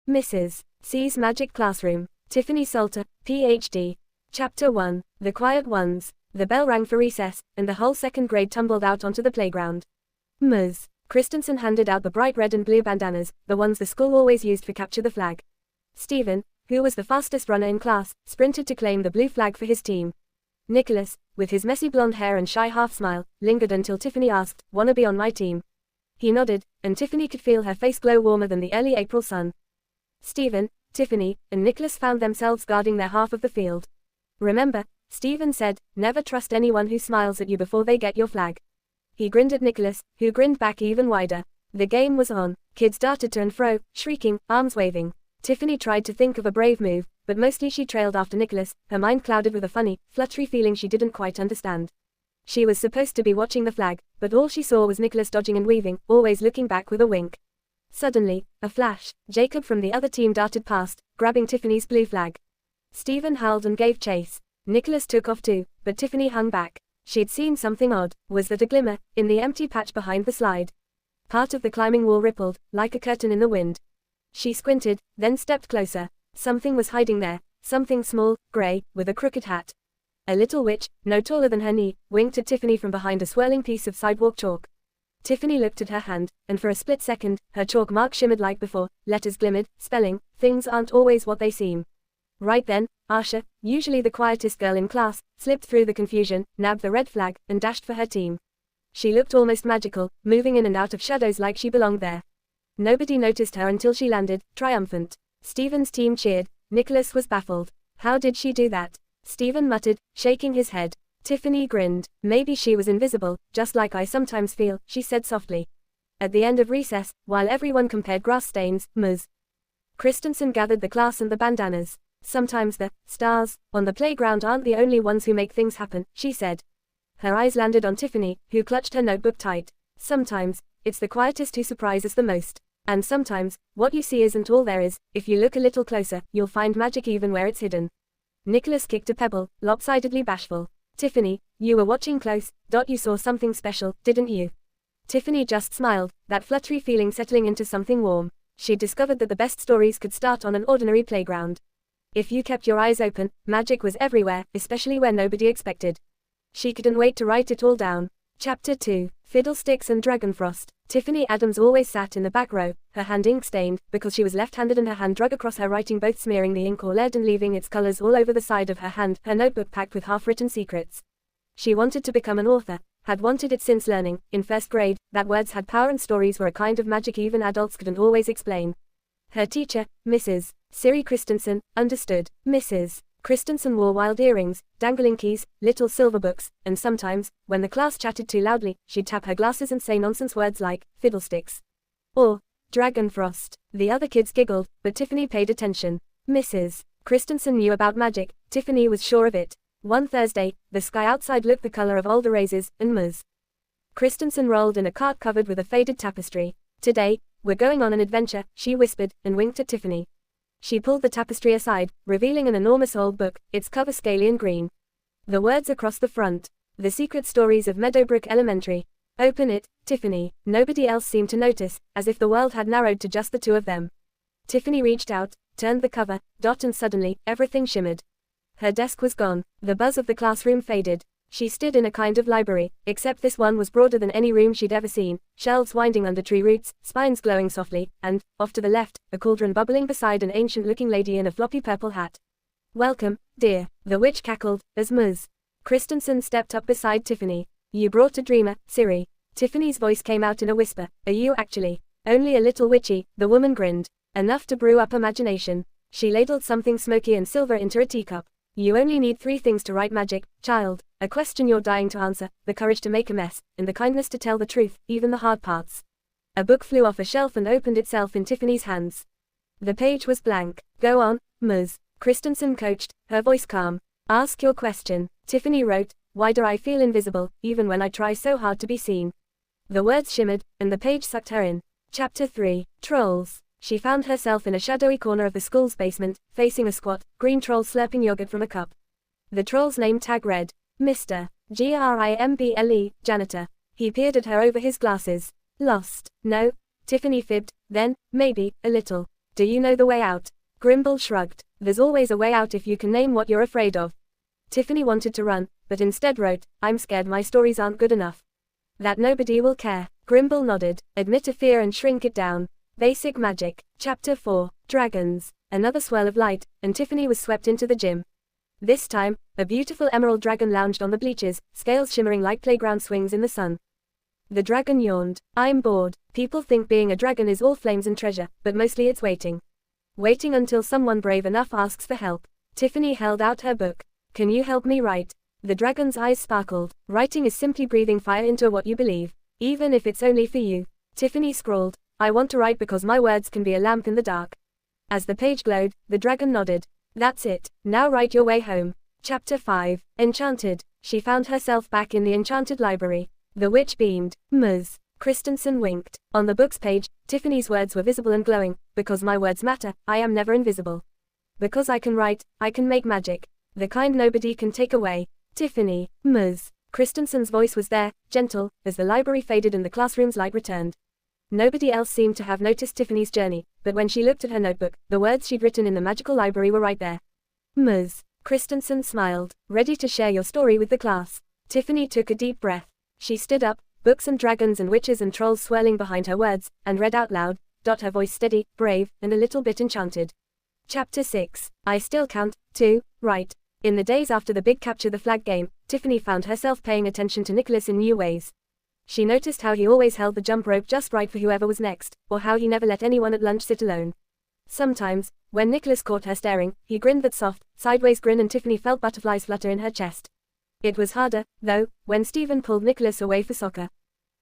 Mrs. C's Magic Classroom. Tiffany Salter, Ph.D. Chapter 1. The Quiet Ones. The bell rang for recess, and the whole second grade tumbled out onto the playground. Ms. Christensen handed out the bright red and blue bandanas, the ones the school always used for capture the flag. Stephen, who was the fastest runner in class, sprinted to claim the blue flag for his team. Nicholas, with his messy blonde hair and shy half-smile, lingered until Tiffany asked, "Wanna be on my team?" He nodded, and Tiffany could feel her face glow warmer than the early April sun. Stephen, Tiffany, and Nicholas found themselves guarding their half of the field. "Remember," Stephen said, "never trust anyone who smiles at you before they get your flag." He grinned at Nicholas, who grinned back even wider. The game was on. Kids darted to and fro, shrieking, arms waving. Tiffany tried to think of a brave move, but mostly she trailed after Nicholas, her mind clouded with a funny, fluttery feeling she didn't quite understand. She was supposed to be watching the flag, but all she saw was Nicholas dodging and weaving, always looking back with a wink. Suddenly, a flash, Jacob from the other team darted past, grabbing Tiffany's blue flag. Stephen howled and gave chase. Nicholas took off too, but Tiffany hung back. She'd seen something odd. Was that a glimmer, in the empty patch behind the slide? Part of the climbing wall rippled, like a curtain in the wind. She squinted, then stepped closer. Something was hiding there, something small, grey, with a crooked hat. A little witch, no taller than her knee, winked at Tiffany from behind a swirling piece of sidewalk chalk. Tiffany looked at her hand, and for a split second, her chalk mark shimmered like before, letters glimmered, spelling, "Things aren't always what they seem." Right then, Asha, usually the quietest girl in class, slipped through the confusion, nabbed the red flag, and dashed for her team. She looked almost magical, moving in and out of shadows like she belonged there. Nobody noticed her until she landed, triumphant. Stephen's team cheered. Nicholas was baffled. How did she do that? Stephen muttered, shaking his head. Tiffany grinned. Maybe she was invisible, just like I sometimes feel, she said softly. At the end of recess, while everyone compared grass stains, Ms. Christensen gathered the class and the bandanas. Sometimes the stars on the playground aren't the only ones who make things happen, she said. Her eyes landed on Tiffany, who clutched her notebook tight. Sometimes, it's the quietest who surprise us the most. And sometimes, what you see isn't all there is. If you look a little closer, you'll find magic even where it's hidden. Nicholas kicked a pebble, lopsidedly bashful. Tiffany, you were watching close. You saw something special, didn't you? Tiffany just smiled, that fluttery feeling settling into something warm. She discovered that the best stories could start on an ordinary playground. If you kept your eyes open, magic was everywhere, especially where nobody expected. She couldn't wait to write it all down. Chapter 2. Fiddlesticks and Dragonfrost. Tiffany Adams always sat in the back row, her hand ink-stained, because she was left-handed and her hand drug across her writing, both smearing the ink or lead and leaving its colors all over the side of her hand, her notebook packed with half-written secrets. She wanted to become an author, had wanted it since learning, in first grade, that words had power and stories were a kind of magic even adults couldn't always explain. Her teacher, Mrs. Siri Christensen, understood. Mrs. Christensen wore wild earrings, dangling keys, little silver books, and sometimes, when the class chatted too loudly, she'd tap her glasses and say nonsense words like, fiddlesticks. Or, Dragonfrost. The other kids giggled, but Tiffany paid attention. Mrs. Christensen knew about magic, Tiffany was sure of it. One Thursday, the sky outside looked the color of older roses, and Ms. Christensen rolled in a cart covered with a faded tapestry. Today, we're going on an adventure, she whispered, and winked at Tiffany. She pulled the tapestry aside, revealing an enormous old book, its cover scaly and green. The words across the front. The Secret Stories of Meadowbrook Elementary. Open it, Tiffany. Nobody else seemed to notice, as if the world had narrowed to just the two of them. Tiffany reached out, turned the cover, and suddenly, everything shimmered. Her desk was gone. The buzz of the classroom faded. She stood in a kind of library, except this one was broader than any room she'd ever seen, shelves winding under tree roots, spines glowing softly, and, off to the left, a cauldron bubbling beside an ancient-looking lady in a floppy purple hat. Welcome, dear, the witch cackled, as Ms. Christensen stepped up beside Tiffany. You brought a dreamer, Siri. Tiffany's voice came out in a whisper. Are you actually? Only a little witchy, the woman grinned. Enough to brew up imagination. She ladled something smoky and silver into a teacup. You only need 3 things to write magic, child. A question you're dying to answer, the courage to make a mess, and the kindness to tell the truth, even the hard parts. A book flew off a shelf and opened itself in Tiffany's hands. The page was blank. Go on, Ms. Christensen coached, her voice calm. Ask your question. Tiffany wrote, why do I feel invisible, even when I try so hard to be seen? The words shimmered, and the page sucked her in. Chapter 3. Trolls. She found herself in a shadowy corner of the school's basement, facing a squat, green troll slurping yogurt from a cup. The troll's name tag read, Mr. Grimble, janitor. He peered at her over his glasses. Lost. No, Tiffany fibbed, then, maybe, a little. Do you know the way out? Grimble shrugged. There's always a way out if you can name what you're afraid of. Tiffany wanted to run, but instead wrote, I'm scared my stories aren't good enough. That nobody will care. Grimble nodded. Admit a fear and shrink it down. Basic Magic. Chapter 4. Dragons. Another swirl of light, and Tiffany was swept into the gym. This time, a beautiful emerald dragon lounged on the bleachers, scales shimmering like playground swings in the sun. The dragon yawned. I'm bored. People think being a dragon is all flames and treasure, but mostly it's waiting. Waiting until someone brave enough asks for help. Tiffany held out her book. Can you help me write? The dragon's eyes sparkled. Writing is simply breathing fire into what you believe, even if it's only for you. Tiffany scrawled, I want to write because my words can be a lamp in the dark. As the page glowed, the dragon nodded. That's it. Now write your way home. Chapter 5. Enchanted. She found herself back in the enchanted library. The witch beamed. Ms. Christensen winked. On the book's page, Tiffany's words were visible and glowing. Because my words matter, I am never invisible. Because I can write, I can make magic. The kind nobody can take away. Tiffany. Ms. Christensen's voice was there, gentle, as the library faded and the classroom's light returned. Nobody else seemed to have noticed Tiffany's journey, but when she looked at her notebook, the words she'd written in the magical library were right there. Ms. Christensen smiled, ready to share your story with the class. Tiffany took a deep breath. She stood up, books and dragons and witches and trolls swirling behind her words, and read out loud, her voice steady, brave, and a little bit enchanted. Chapter 6. I still count, too, right. In the days after the big capture the flag game, Tiffany found herself paying attention to Nicholas in new ways. She noticed how he always held the jump rope just right for whoever was next, or how he never let anyone at lunch sit alone. Sometimes, when Nicholas caught her staring, he grinned that soft, sideways grin and Tiffany felt butterflies flutter in her chest. It was harder, though, when Stephen pulled Nicholas away for soccer.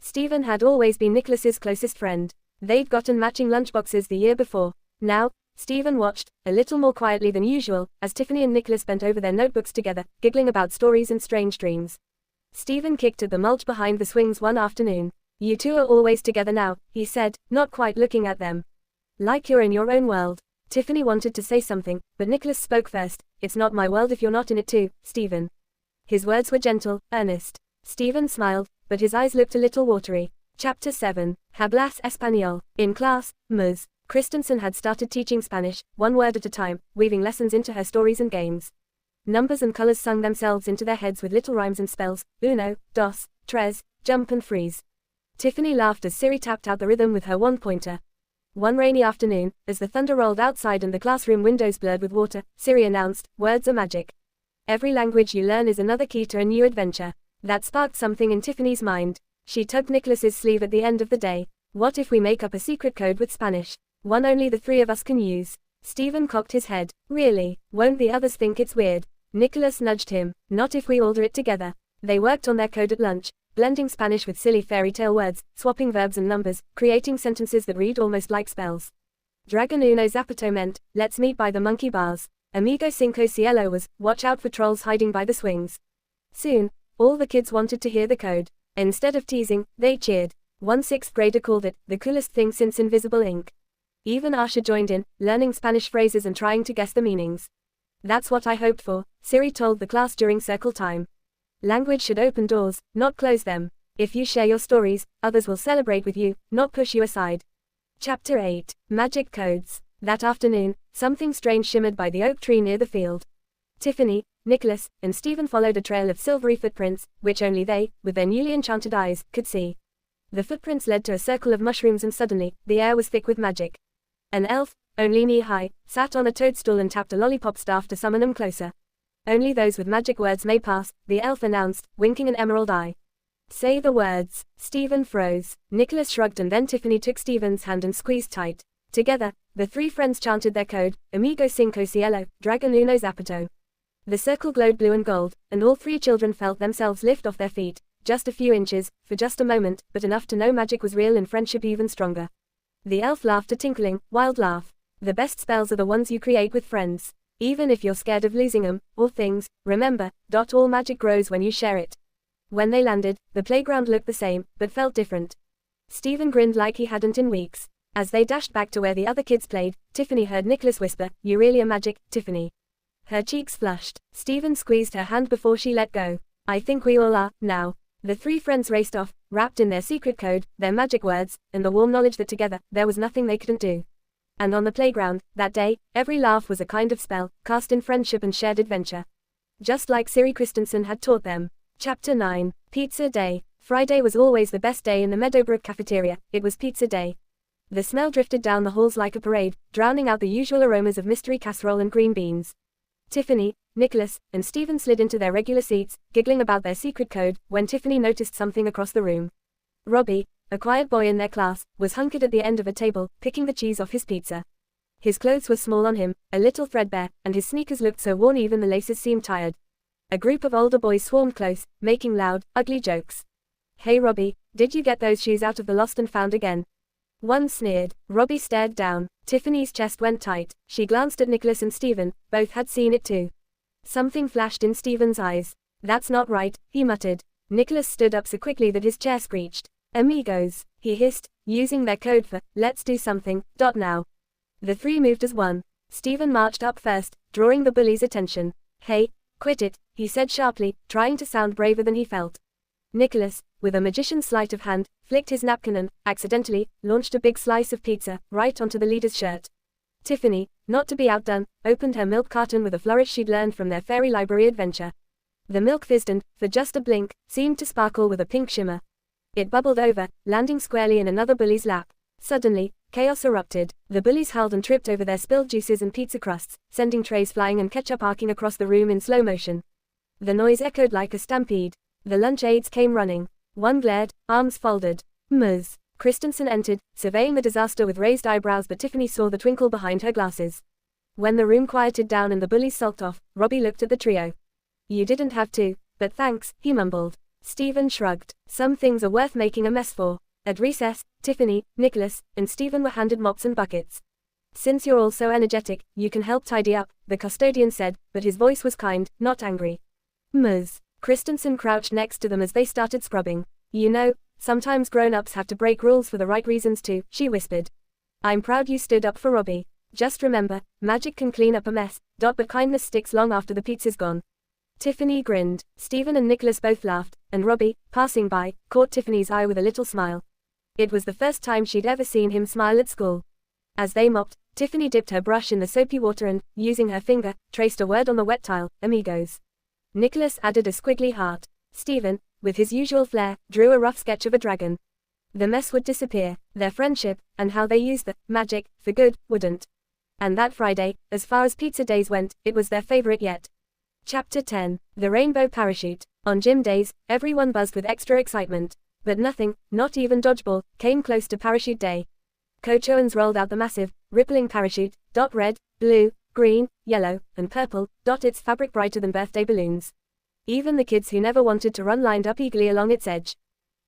Stephen had always been Nicholas's closest friend. They'd gotten matching lunchboxes the year before. Now, Stephen watched, a little more quietly than usual, as Tiffany and Nicholas bent over their notebooks together, giggling about stories and strange dreams. Stephen kicked at the mulch behind the swings one afternoon. You two are always together now, he said, not quite looking at them. Like you're in your own world. Tiffany wanted to say something, but Nicholas spoke first. It's not my world if you're not in it too, Stephen. His words were gentle, earnest. Stephen smiled, but his eyes looked a little watery. Chapter 7. Hablas Español. In class, Ms. Christensen had started teaching Spanish, one word at a time, weaving lessons into her stories and games. Numbers and colors sung themselves into their heads with little rhymes and spells, uno, dos, tres, jump and freeze. Tiffany laughed as Siri tapped out the rhythm with her wand pointer. One rainy afternoon, as the thunder rolled outside and the classroom windows blurred with water, Siri announced, words are magic. Every language you learn is another key to a new adventure. That sparked something in Tiffany's mind. She tugged Nicholas's sleeve at the end of the day. What if we make up a secret code with Spanish? One only the three of us can use. Stephen cocked his head. Really? Won't the others think it's weird? Nicholas nudged him. Not if we order it together. They worked on their code at lunch, blending Spanish with silly fairy tale words, swapping verbs and numbers, creating sentences that read almost like spells. Dragon uno zapato meant, let's meet by the monkey bars. Amigo cinco cielo was, watch out for trolls hiding by the swings. Soon, all the kids wanted to hear the code. Instead of teasing, they cheered. One sixth grader called it, the coolest thing since invisible ink. Even Asha joined in, learning Spanish phrases and trying to guess the meanings. That's what I hoped for, Siri told the class during circle time. Language should open doors, not close them. If you share your stories, others will celebrate with you, not push you aside. Chapter 8. Magic Codes. That afternoon, something strange shimmered by the oak tree near the field. Tiffany, Nicholas, and Stephen followed a trail of silvery footprints, which only they, with their newly enchanted eyes, could see. The footprints led to a circle of mushrooms and suddenly, the air was thick with magic. An elf, only knee-high, sat on a toadstool and tapped a lollipop staff to summon them closer. Only those with magic words may pass, the elf announced, winking an emerald eye. Say the words. Stephen froze. Nicholas shrugged and then Tiffany took Stephen's hand and squeezed tight. Together, the three friends chanted their code, Amigo cinco cielo, Dragon uno zapato. The circle glowed blue and gold, and all three children felt themselves lift off their feet, just a few inches, for just a moment, but enough to know magic was real and friendship even stronger. The elf laughed a tinkling, wild laugh. The best spells are the ones you create with friends. Even if you're scared of losing them, or things, remember, all magic grows when you share it. When they landed, the playground looked the same, but felt different. Stephen grinned like he hadn't in weeks. As they dashed back to where the other kids played, Tiffany heard Nicholas whisper, "You really are magic, Tiffany." Her cheeks flushed. Stephen squeezed her hand before she let go. "I think we all are, now." The three friends raced off, wrapped in their secret code, their magic words, and the warm knowledge that together, there was nothing they couldn't do. And on the playground, that day, every laugh was a kind of spell, cast in friendship and shared adventure. Just like Siri Christensen had taught them. Chapter 9. Pizza Day. Friday was always the best day in the Meadowbrook cafeteria. It was pizza day. The smell drifted down the halls like a parade, drowning out the usual aromas of mystery casserole and green beans. Tiffany, Nicholas, and Stephen slid into their regular seats, giggling about their secret code, when Tiffany noticed something across the room. Robbie, a quiet boy in their class, was hunkered at the end of a table, picking the cheese off his pizza. His clothes were small on him, a little threadbare, and his sneakers looked so worn even the laces seemed tired. A group of older boys swarmed close, making loud, ugly jokes. "Hey Robbie, did you get those shoes out of the lost and found again?" One sneered. Robbie stared down. Tiffany's chest went tight. She glanced at Nicholas and Stephen, both had seen it too. Something flashed in Stephen's eyes. "That's not right," he muttered. Nicholas stood up so quickly that his chair screeched. "Amigos," he hissed, using their code for, "let's do something, now." The three moved as one. Stephen marched up first, drawing the bully's attention. "Hey, quit it," he said sharply, trying to sound braver than he felt. Nicholas, with a magician's sleight of hand, flicked his napkin and, accidentally, launched a big slice of pizza, right onto the leader's shirt. Tiffany, not to be outdone, opened her milk carton with a flourish she'd learned from their fairy library adventure. The milk fizzed and, for just a blink, seemed to sparkle with a pink shimmer. It bubbled over, landing squarely in another bully's lap. Suddenly, chaos erupted. The bullies howled and tripped over their spilled juices and pizza crusts, sending trays flying and ketchup arcing across the room in slow motion. The noise echoed like a stampede. The lunch aides came running. One glared, arms folded. "Ms." Christensen entered, surveying the disaster with raised eyebrows, but Tiffany saw the twinkle behind her glasses. When the room quieted down and the bullies sulked off, Robbie looked at the trio. "You didn't have to, but thanks," he mumbled. Stephen shrugged. "Some things are worth making a mess for." At recess, Tiffany, Nicholas, and Stephen were handed mops and buckets. "Since you're all so energetic, you can help tidy up," the custodian said, but his voice was kind, not angry. "Ms." Christensen crouched next to them as they started scrubbing. "You know, sometimes grown-ups have to break rules for the right reasons too," she whispered. "I'm proud you stood up for Robbie. Just remember, magic can clean up a mess, but kindness sticks long after the pizza's gone." Tiffany grinned. Stephen and Nicholas both laughed, and Robbie, passing by, caught Tiffany's eye with a little smile. It was the first time she'd ever seen him smile at school. As they mopped, Tiffany dipped her brush in the soapy water and, using her finger, traced a word on the wet tile, "amigos." Nicholas added a squiggly heart. Stephen, with his usual flair, drew a rough sketch of a dragon. The mess would disappear, their friendship, and how they used the magic for good, wouldn't. And that Friday, as far as pizza days went, it was their favorite yet. Chapter 10. The Rainbow Parachute. On gym days, everyone buzzed with extra excitement. But nothing, not even dodgeball, came close to parachute day. Coach Owens rolled out the massive, rippling parachute, red, blue, green, yellow, and purple, its fabric brighter than birthday balloons. Even the kids who never wanted to run lined up eagerly along its edge.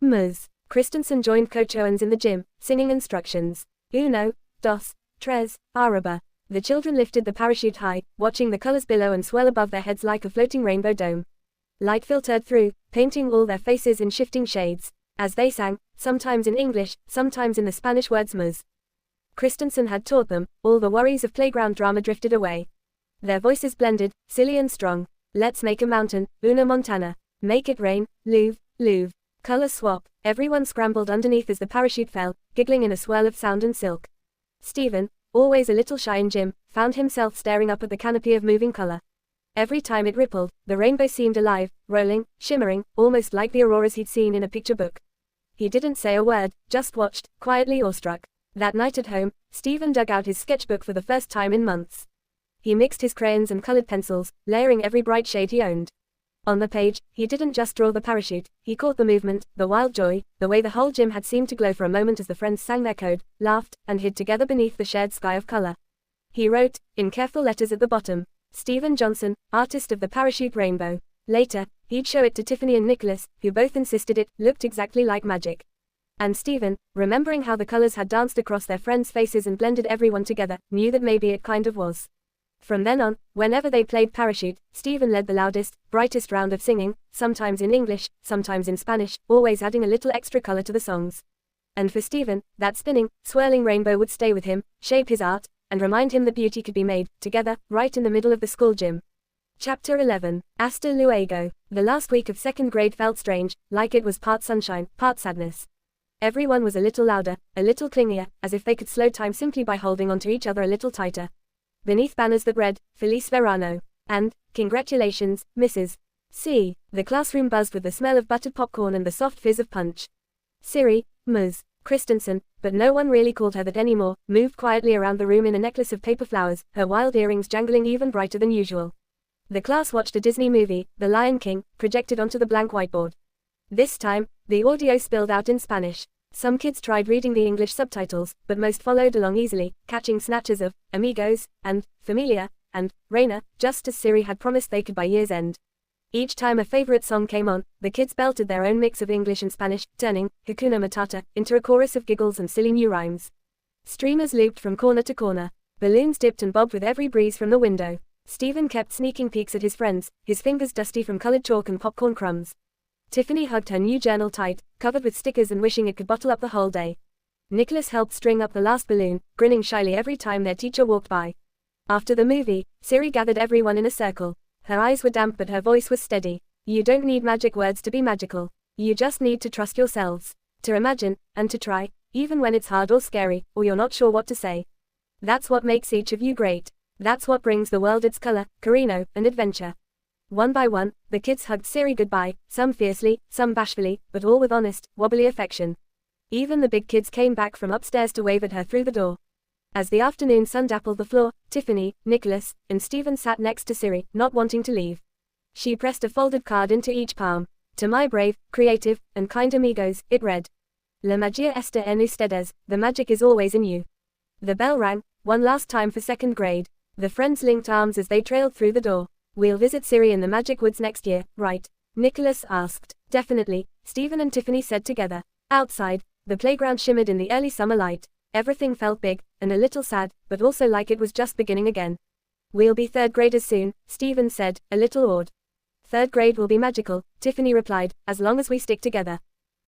"Ms." Christensen joined Coach Owens in the gym, singing instructions. "Uno, dos, tres, arriba." The children lifted the parachute high, watching the colors billow and swell above their heads like a floating rainbow dome. Light filtered through, painting all their faces in shifting shades. As they sang, sometimes in English, sometimes in the Spanish words "ms." Christensen had taught them, all the worries of playground drama drifted away. Their voices blended, silly and strong. "Let's make a mountain, Una Montana. Make it rain, Louvre. Color swap." Everyone scrambled underneath as the parachute fell, giggling in a swirl of sound and silk. Stephen, always a little shy in gym, found himself staring up at the canopy of moving color. Every time it rippled, the rainbow seemed alive, rolling, shimmering, almost like the auroras he'd seen in a picture book. He didn't say a word, just watched, quietly awestruck. That night at home, Stephen dug out his sketchbook for the first time in months. He mixed his crayons and colored pencils, layering every bright shade he owned. On the page, he didn't just draw the parachute, he caught the movement, the wild joy, the way the whole gym had seemed to glow for a moment as the friends sang their code, laughed, and hid together beneath the shared sky of color. He wrote, in careful letters at the bottom, "Stephen Johnson, artist of the parachute rainbow." Later, he'd show it to Tiffany and Nicholas, who both insisted it looked exactly like magic. And Stephen, remembering how the colors had danced across their friends' faces and blended everyone together, knew that maybe it kind of was. From then on, whenever they played parachute, Stephen led the loudest, brightest round of singing, sometimes in English, sometimes in Spanish, always adding a little extra color to the songs. And for Stephen, that spinning, swirling rainbow would stay with him, shape his art, and remind him that beauty could be made, together, right in the middle of the school gym. Chapter 11. Hasta luego. The last week of second grade felt strange, like it was part sunshine, part sadness. Everyone was a little louder, a little clingier, as if they could slow time simply by holding onto each other a little tighter. Beneath banners that read, Feliz Verano, and, Congratulations, Mrs. C. The classroom buzzed with the smell of buttered popcorn and the soft fizz of punch. Siri, Ms. Christensen, but no one really called her that anymore, moved quietly around the room in a necklace of paper flowers, her wild earrings jangling even brighter than usual. The class watched a Disney movie, The Lion King, projected onto the blank whiteboard. This time, the audio spilled out in Spanish. Some kids tried reading the English subtitles, but most followed along easily, catching snatches of Amigos, and Familia, and Reina, just as Siri had promised they could by year's end. Each time a favorite song came on, the kids belted their own mix of English and Spanish, turning Hakuna Matata into a chorus of giggles and silly new rhymes. Streamers looped from corner to corner. Balloons dipped and bobbed with every breeze from the window. Stephen kept sneaking peeks at his friends, his fingers dusty from colored chalk and popcorn crumbs. Tiffany hugged her new journal tight, covered with stickers and wishing it could bottle up the whole day. Nicholas helped string up the last balloon, grinning shyly every time their teacher walked by. After the movie, Siri gathered everyone in a circle. Her eyes were damp but her voice was steady. You don't need magic words to be magical. You just need to trust yourselves. To imagine, and to try, even when it's hard or scary, or you're not sure what to say. That's what makes each of you great. That's what brings the world its color, Carino, and adventure. One by one, the kids hugged Siri goodbye, some fiercely, some bashfully, but all with honest, wobbly affection. Even the big kids came back from upstairs to wave at her through the door. As the afternoon sun dappled the floor, Tiffany, Nicholas, and Stephen sat next to Siri, not wanting to leave. She pressed a folded card into each palm. To my brave, creative, and kind amigos, it read. La magia está en ustedes, the magic is always in you. The bell rang, one last time for second grade. The friends linked arms as they trailed through the door. We'll visit Siri in the Magic Woods next year, right? Nicholas asked. Definitely, Stephen and Tiffany said together. Outside, the playground shimmered in the early summer light. Everything felt big, and a little sad, but also like it was just beginning again. We'll be third graders soon, Stephen said, a little awed. Third grade will be magical, Tiffany replied, as long as we stick together.